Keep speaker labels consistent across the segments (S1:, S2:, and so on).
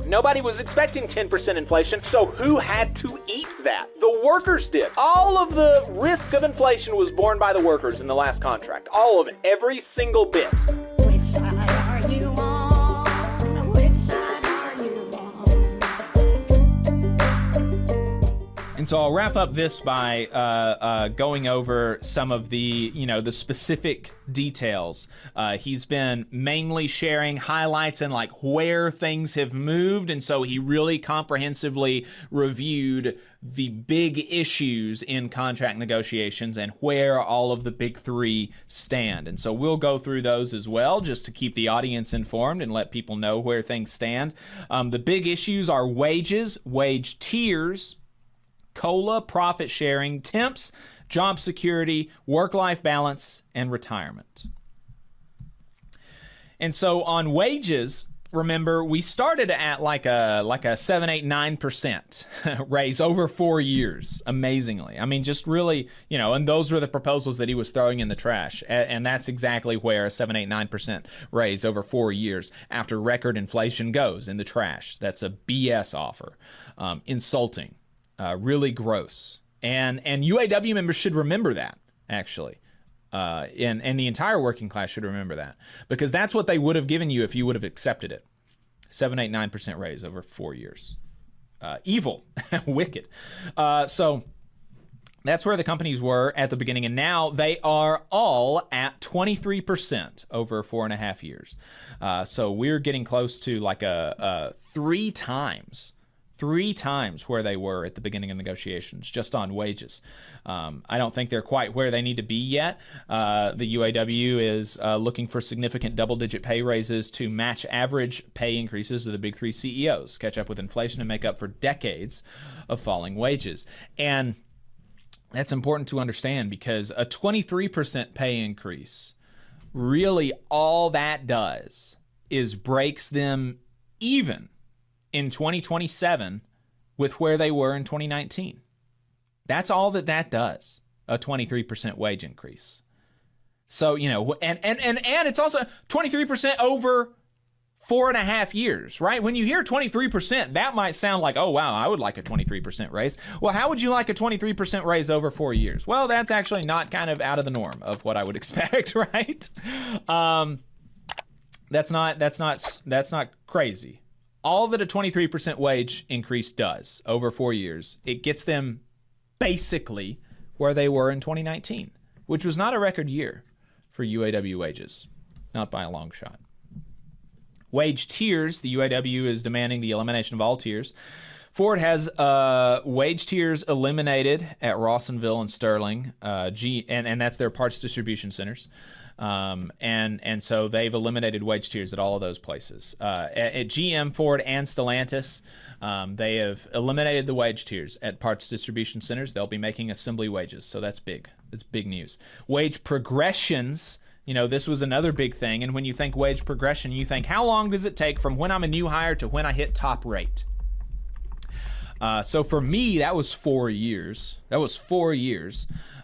S1: Nobody was expecting 10% inflation, so who had to eat that? The workers did. All of the risk of inflation was borne by the workers in the last contract. All of it. Every single bit.
S2: Which side are you on? Which side are you on?
S3: And so I'll wrap up this by going over some of the, the specific details. He's been mainly sharing highlights and like where things have moved. And so he really comprehensively reviewed the big issues in contract negotiations and where all of the big three stand. And so we'll go through those as well, just to keep the audience informed and let people know where things stand. The big issues are wages, wage tiers, COLA, profit sharing, temps, job security, work-life balance, and retirement. And so on wages, remember, we started at like a 7, 8, 9% raise over 4 years, amazingly. I mean, just really, and those were the proposals that he was throwing in the trash. And that's exactly where a 7, 8, 9% raise over 4 years after record inflation goes, in the trash. That's a BS offer. Insulting. Really gross. And UAW members should remember that, actually. And the entire working class should remember that, because that's what they would have given you if you would have accepted it. 7, 8, 9% raise over 4 years. Evil. Wicked. So that's where the companies were at the beginning, and now they are all at 23% over 4.5 years. So we're getting close to like a 3 times where they were at the beginning of negotiations, just on wages. I don't think they're quite where they need to be yet. The UAW is looking for significant double-digit pay raises to match average pay increases of the big three CEOs, catch up with inflation, and make up for decades of falling wages. And that's important to understand, because a 23% pay increase, really all that does is breaks them even in 2027 with where they were in 2019. That's all that does, a 23% wage increase. So, and it's also 23% over 4.5 years, right? When you hear 23%, that might sound like, oh, wow, I would like a 23% raise. Well, how would you like a 23% raise over 4 years? Well, that's actually not kind of out of the norm of what I would expect, right? That's not crazy. All that a 23% wage increase does over 4 years, it gets them basically where they were in 2019, which was not a record year for UAW wages, not by a long shot. Wage tiers, the UAW is demanding the elimination of all tiers. Ford has wage tiers eliminated at Rawsonville and Sterling, and that's their parts distribution centers. And so they've eliminated wage tiers at all of those places. At GM, Ford, and Stellantis, they have eliminated the wage tiers at parts distribution centers. They'll be making assembly wages, so that's big. That's big news. Wage progressions, this was another big thing. And when you think wage progression, you think, how long does it take from when I'm a new hire to when I hit top rate? So for me, that was 4 years.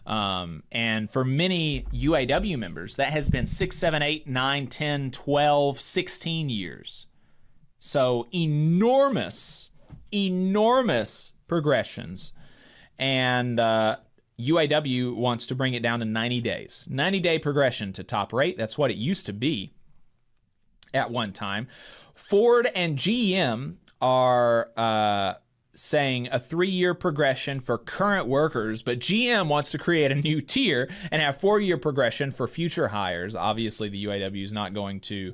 S3: And for many UAW members, that has been 6, 7, 8, 9, 10, 12, 16 years. So enormous progressions. And UAW wants to bring it down to 90 days. 90-day progression to top rate. That's what it used to be at one time. Ford and GM are saying a 3-year progression for current workers, but GM wants to create a new tier and have 4-year progression for future hires. Obviously, the UAW is not going to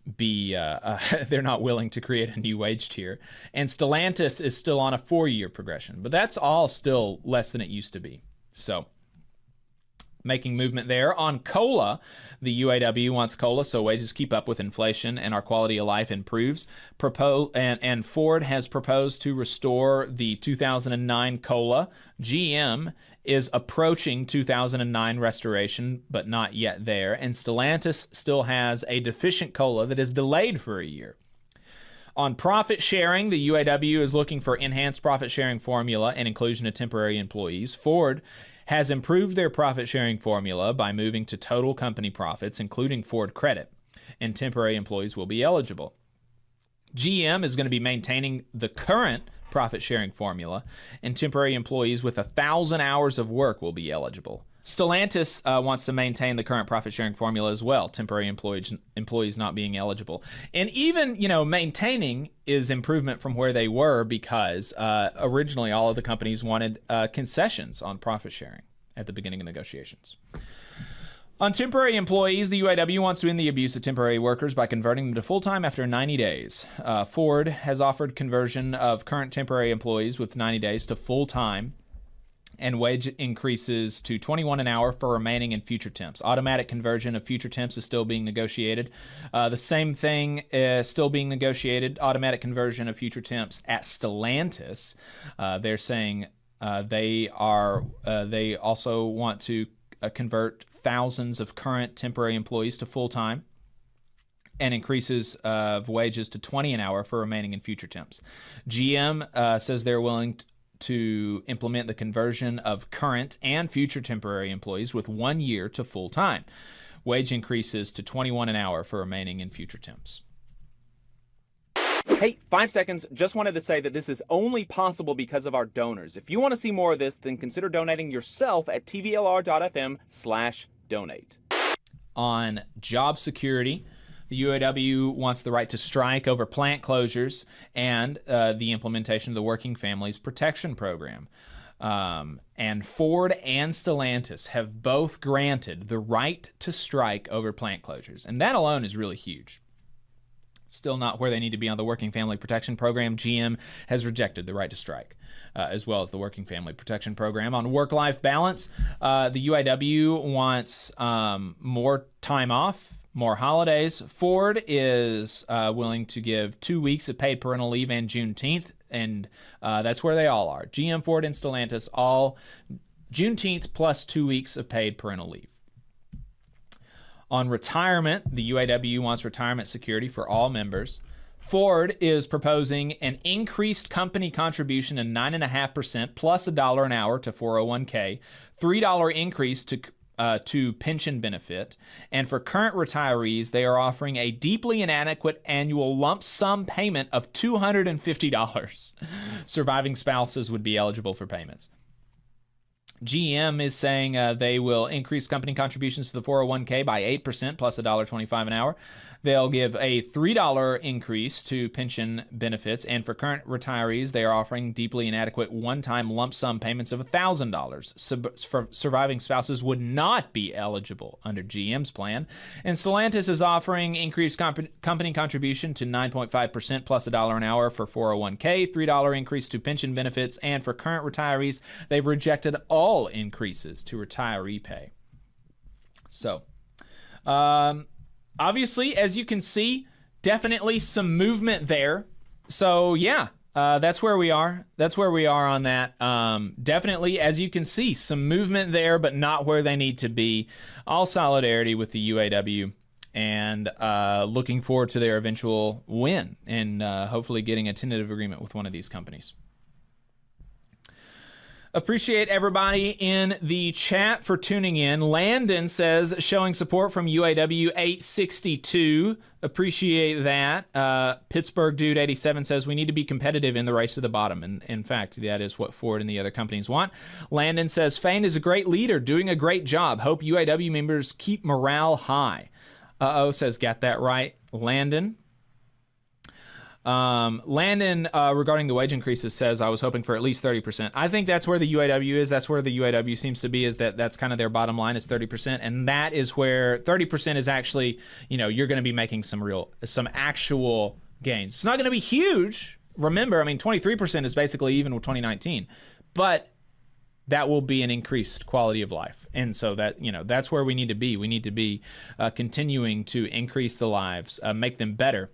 S3: they're not willing to create a new wage tier. And Stellantis is still on a 4-year progression, but that's all still less than it used to be. So making movement there. On COLA, the UAW wants COLA so wages keep up with inflation and our quality of life improves. And Ford has proposed to restore the 2009 COLA. GM is approaching 2009 restoration, but not yet there. And Stellantis still has a deficient COLA that is delayed for a year. On profit sharing, the UAW is looking for enhanced profit sharing formula and inclusion of temporary employees. Ford has improved their profit-sharing formula by moving to total company profits, including Ford Credit, and temporary employees will be eligible. GM is going to be maintaining the current profit-sharing formula, and temporary employees with 1,000 hours of work will be eligible. Stellantis wants to maintain the current profit-sharing formula as well, temporary employees not being eligible. And even, maintaining is improvement from where they were because originally all of the companies wanted concessions on profit-sharing at the beginning of negotiations. On temporary employees, the UAW wants to end the abuse of temporary workers by converting them to full-time after 90 days. Ford has offered conversion of current temporary employees with 90 days to full-time and wage increases to $21 an hour for remaining and future temps. Automatic conversion of future temps is still being negotiated. The same thing is still being negotiated. Automatic conversion of future temps at Stellantis. They're saying they also want to convert thousands of current temporary employees to full-time and increases of wages to $20 an hour for remaining and future temps. GM says they're willing to implement the conversion of current and future temporary employees with 1 year to full-time. Wage increases to $21 an hour for remaining and future temps.
S4: Hey, 5 seconds. Just wanted to say that this is only possible because of our donors. If you want to see more of this, then consider donating yourself at tvlr.fm/donate.
S3: On job security, the UAW wants the right to strike over plant closures and the implementation of the Working Families Protection Program. And Ford and Stellantis have both granted the right to strike over plant closures. And that alone is really huge. Still not where they need to be on the Working Family Protection Program. GM has rejected the right to strike, as well as the Working Family Protection Program. On work-life balance, the UAW wants more time off, more holidays. Ford is willing to give 2 weeks of paid parental leave and Juneteenth, and that's where they all are. GM, Ford, and Stellantis, all Juneteenth plus 2 weeks of paid parental leave. On retirement, the UAW wants retirement security for all members. Ford is proposing an increased company contribution of 9.5% plus $1 an hour to 401k, $3 increase to pension benefit, and for current retirees, they are offering a deeply inadequate annual lump sum payment of $250. Surviving spouses would be eligible for payments. GM is saying they will increase company contributions to the 401k by 8% plus $1.25 an hour. They'll give a $3 increase to pension benefits, and for current retirees, they are offering deeply inadequate one-time lump sum payments of $1,000. For surviving spouses would not be eligible under GM's plan. And Stellantis is offering increased company contribution to 9.5% plus $1 an hour for 401k, $3 increase to pension benefits, and for current retirees, they've rejected all increases to retiree pay. So, obviously, as you can see, definitely some movement there. So, yeah, that's where we are. That's where we are on that. Definitely, as you can see, some movement there, but not where they need to be. All solidarity with the UAW and looking forward to their eventual win and hopefully getting a tentative agreement with one of these companies. Appreciate everybody in the chat for tuning in. Landon says, showing support from UAW 862. Appreciate that. Pittsburgh Dude 87 says, we need to be competitive in the race to the bottom. And in fact, that is what Ford and the other companies want. Landon says, Fain is a great leader, doing a great job. Hope UAW members keep morale high. Says, got that right, Landon. Landon, regarding the wage increases, says, I was hoping for at least 30%. I think that's where the UAW is. That's where the UAW seems to be, is that's kind of their bottom line is 30%. And that is where 30% is actually, you're going to be making some actual gains. It's not going to be huge. Remember, 23% is basically even with 2019, but that will be an increased quality of life. And so that, that's where we need to be. We need to be continuing to increase the lives, make them better.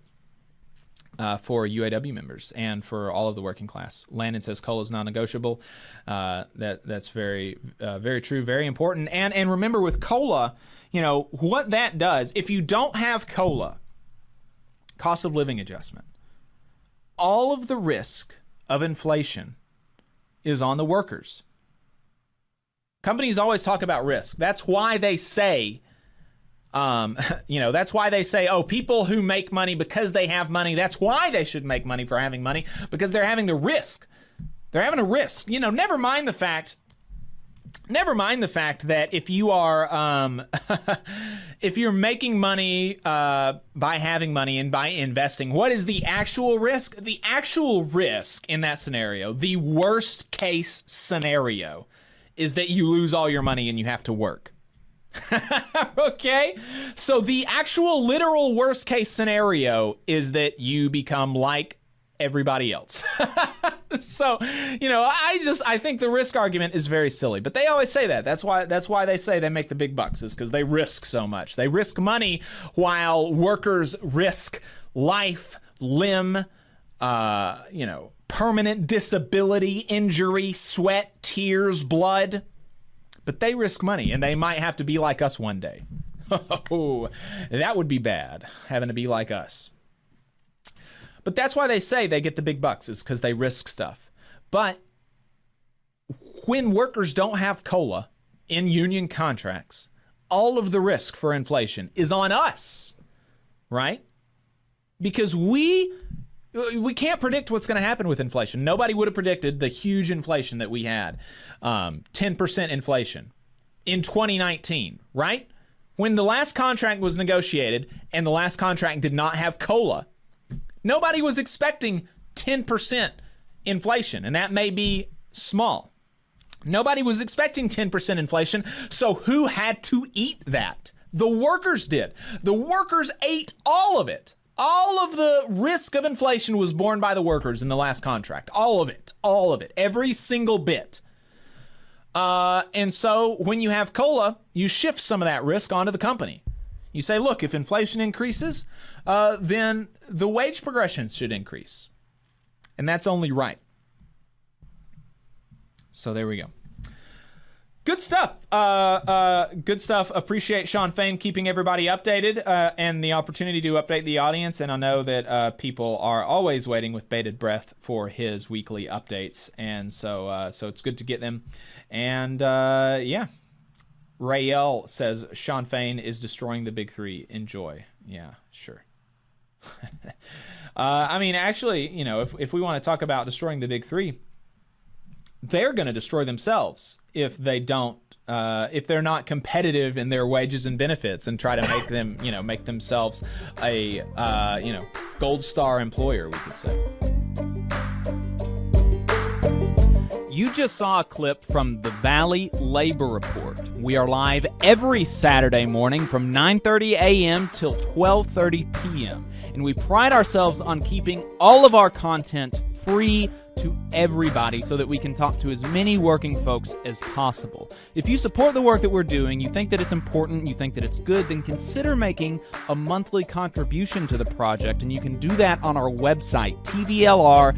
S3: For UAW members and for all of the working class. Landon says coal is non-negotiable. That's very, very true, very important. And remember with COLA, what that does, if you don't have COLA, cost of living adjustment, all of the risk of inflation is on the workers. Companies always talk about risk. That's why they say That's why they say, oh, people who make money because they have money, that's why they should make money for having money, because they're having to risk. They're having a risk. Never mind the fact that if you are, if you're making money by having money and by investing, what is the actual risk? The actual risk in that scenario, the worst case scenario, is that you lose all your money and you have to work. Okay? So the actual literal worst case scenario is that you become like everybody else. So, I think the risk argument is very silly, but they always say that. That's why they say they make the big bucks, is because they risk so much. They risk money while workers risk life, limb, permanent disability, injury, sweat, tears, blood. But they risk money, and they might have to be like us one day. Oh, that would be bad, having to be like us. But that's why they say they get the big bucks, is because they risk stuff. But when workers don't have COLA in union contracts, all of the risk for inflation is on us, right? Because we can't predict what's going to happen with inflation. Nobody would have predicted the huge inflation that we had, 10% inflation in 2019, right? When the last contract was negotiated and the last contract did not have COLA, nobody was expecting 10% inflation, and that may be small. Nobody was expecting 10% inflation, so who had to eat that? The workers did. The workers ate all of it. All of the risk of inflation was borne by the workers in the last contract. All of it, every single bit. And so when you have COLA, you shift some of that risk onto the company. You say, look, if inflation increases, then the wage progression should increase. And that's only right. So there we go. Good stuff. Good stuff. Appreciate Shawn Fain keeping everybody updated and the opportunity to update the audience. And I know that people are always waiting with bated breath for his weekly updates. And so it's good to get them. And yeah. Rael says Shawn Fain is destroying the big three. Enjoy. Yeah, sure. Actually, if we want to talk about destroying the big three, they're going to destroy themselves if they don't, if they're not competitive in their wages and benefits and try to make them, make themselves a, gold star employer, we could say. You just saw a clip from the Valley Labor Report. We are live every Saturday morning from 9:30 a.m. till 12:30 p.m. And we pride ourselves on keeping all of our content free to everybody so that we can talk to as many working folks as possible. If you support the work that we're doing, you think that it's important, you think that it's good, then consider making a monthly contribution to the project, and you can do that on our website, tvlr.fm.